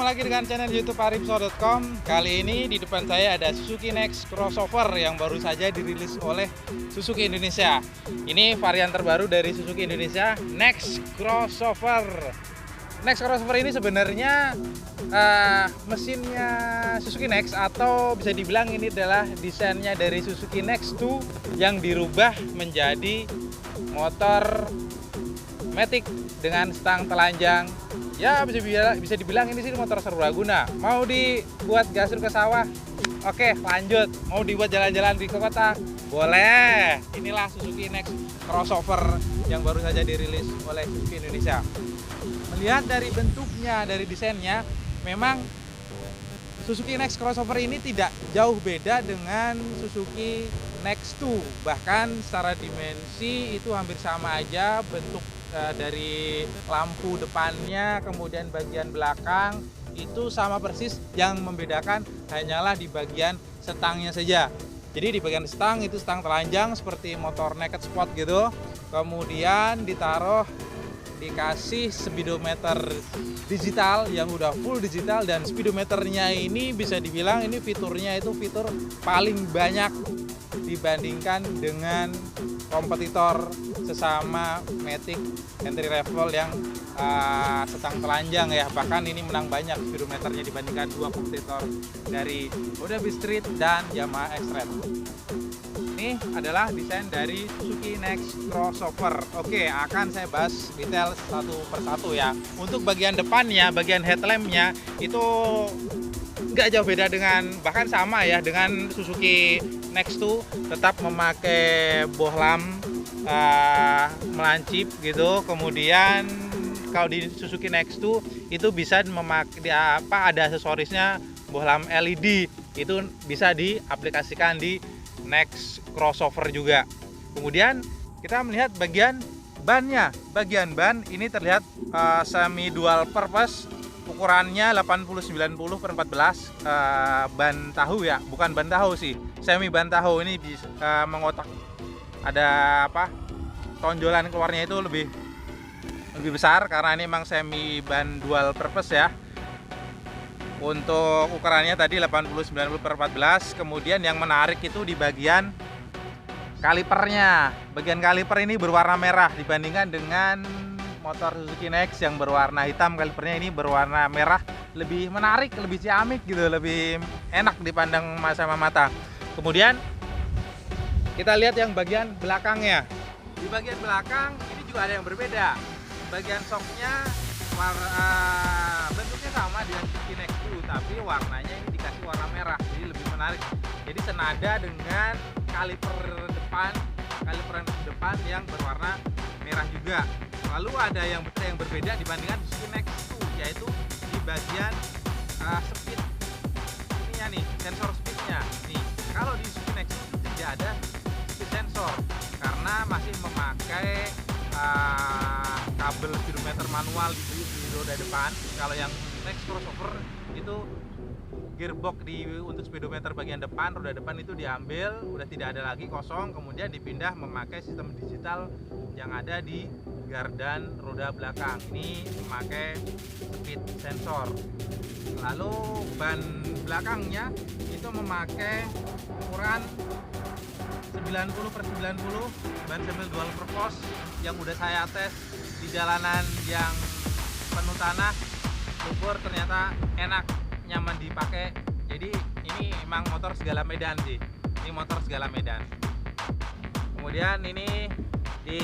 lagi dengan channel YouTube arifso.com. Kali ini di depan saya ada Suzuki Next crossover yang baru saja dirilis oleh Suzuki Indonesia. Ini varian terbaru dari Suzuki Indonesia, Next crossover. Next crossover ini sebenarnya mesinnya Suzuki Next, atau bisa dibilang ini adalah desainnya dari Suzuki Next 2 yang dirubah menjadi motor matic dengan stang telanjang. Ya bisa dibilang ini sih motor serbaguna. Mau dibuat gasur ke sawah, oke lanjut. Mau dibuat jalan-jalan di kota, boleh. Inilah Suzuki Next crossover yang baru saja dirilis oleh Suzuki Indonesia. Melihat dari bentuknya, dari desainnya, memang Suzuki Next crossover ini tidak jauh beda dengan Suzuki Next 2. Bahkan secara dimensi itu hampir sama aja, bentuk dari lampu depannya, kemudian bagian belakang itu sama persis. Yang membedakan hanyalah di bagian stangnya saja. Jadi di bagian stang itu stang telanjang seperti motor naked sport gitu. Kemudian dikasih speedometer digital yang udah full digital, dan speedometernya ini bisa dibilang ini fiturnya itu fitur paling banyak dibandingkan dengan kompetitor sesama matic entry level yang stang telanjang ya. Bahkan ini menang banyak speedometernya dibandingkan dua kompetitor dari Honda Street dan Yamaha X-Trail. Ini adalah desain dari Suzuki Next crossover. Oke, akan saya bahas detail satu persatu ya. Untuk bagian depannya, bagian headlampnya itu nggak jauh beda dengan, bahkan sama ya dengan Suzuki Next 2, tetap memakai bohlam melancip gitu. Kemudian kalau di Suzuki Next 2 itu bisa memakai ada aksesorisnya bohlam LED, itu bisa diaplikasikan di Next crossover juga. Kemudian kita melihat bagian bannya. Bagian ban ini terlihat semi dual purpose, ukurannya 80/90/14 ban tahu ya, bukan ban tahu sih, semi ban tahu. Ini bisa mengotak, ada tonjolan keluarnya itu lebih besar karena ini memang semi ban dual purpose ya. Untuk ukurannya tadi 80/90/14. Kemudian yang menarik itu di bagian kalipernya. Bagian kaliper ini berwarna merah dibandingkan dengan motor Suzuki Next yang berwarna hitam. Kalipernya ini berwarna merah, lebih menarik, lebih ciamik gitu, lebih enak dipandang sama mata. Kemudian kita lihat yang bagian belakangnya. Di bagian belakang ini juga ada yang berbeda. Bagian shocknya bentuknya sama dengan Suzuki Next 2, tapi warnanya ini dikasih warna merah, jadi lebih menarik. Jadi senada dengan kaliper depan yang berwarna merah juga. Lalu ada yang berbeda dibandingkan Suzuki Next 2, yaitu di bagian speed ininya nih, sensor speednya nih. Kalau di Suzuki Next 2 tidak ada speed sensor karena masih memakai kabel speedometer manual di roda depan. Kalau yang Next crossover itu gearbox untuk speedometer bagian depan, roda depan itu diambil, udah tidak ada lagi, kosong, kemudian dipindah memakai sistem digital yang ada di gardan roda belakang. Ini memakai speed sensor. Lalu ban belakangnya itu memakai ukuran 90/90 ban semi dual purpose yang udah saya tes di jalanan yang penuh tanah, lumpur, ternyata enak, nyaman dipakai. Jadi ini emang motor segala medan sih. Ini motor segala medan. Kemudian ini di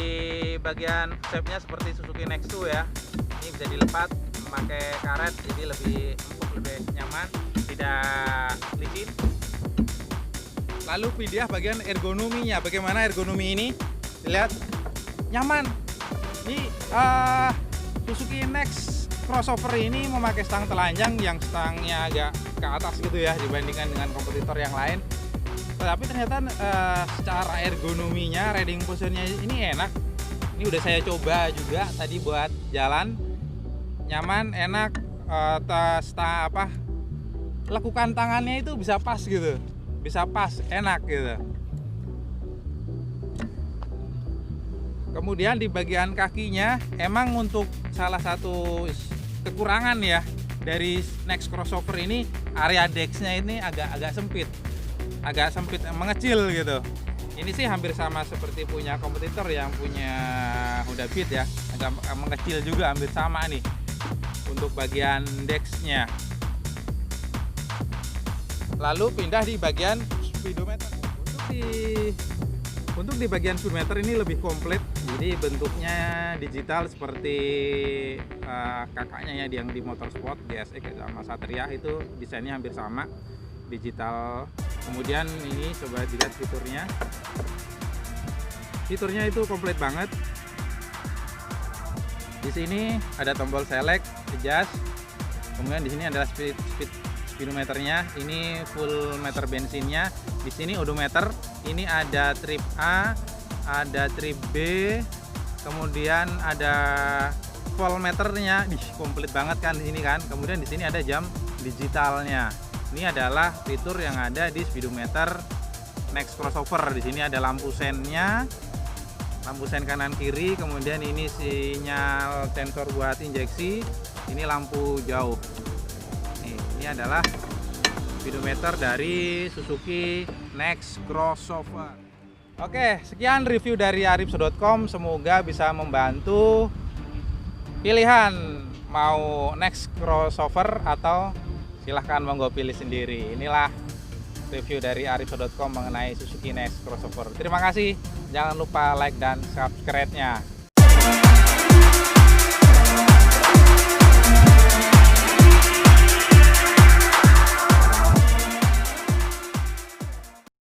bagian shape-nya seperti Suzuki Next 2 ya. Ini bisa dilepas memakai karet, jadi lebih empuk, lebih nyaman, tidak licin. Lalu pindah bagian ergonominya. Bagaimana ergonomi ini? Dilihat nyaman. Ini Suzuki Next crossover ini memakai stang telanjang yang stangnya agak ke atas gitu ya dibandingkan dengan kompetitor yang lain. Tapi ternyata secara ergonominya, riding posture-nya ini enak. Ini udah saya coba juga tadi buat jalan, nyaman, enak. Lekukan tangannya itu bisa pas gitu, bisa pas, enak gitu. Kemudian di bagian kakinya emang untuk salah satu kekurangan ya, dari Next crossover ini area decksnya ini agak sempit, mengecil gitu. Ini sih hampir sama seperti punya kompetitor yang punya Honda Beat ya, agak mengecil juga, hampir sama nih untuk bagian decksnya. Lalu pindah di bagian speedometer. Untuk di bagian speedometer ini lebih komplit, jadi bentuknya digital seperti kakaknya ya yang di Motorsport, GSX sama Satria, itu desainnya hampir sama, digital. Kemudian ini coba dilihat fiturnya itu komplit banget. Di sini ada tombol select, adjust, kemudian di sini adalah speedometernya, ini full meter bensinnya. Di sini odometer, ini ada trip A, ada trip B, kemudian ada voltmeternya, komplit banget kan di sini kan. Kemudian di sini ada jam digitalnya. Ini adalah fitur yang ada di speedometer Next crossover. Di sini ada lampu sennya, lampu sen kanan kiri, kemudian ini sinyal sensor buat injeksi, ini lampu jauh. Ini adalah speedometer dari Suzuki Next crossover. Oke, sekian review dari aripso.com, semoga bisa membantu pilihan mau Next crossover atau silahkan monggo pilih sendiri. Inilah review dari aripso.com mengenai Suzuki Next crossover. Terima kasih, jangan lupa like dan subscribe-nya.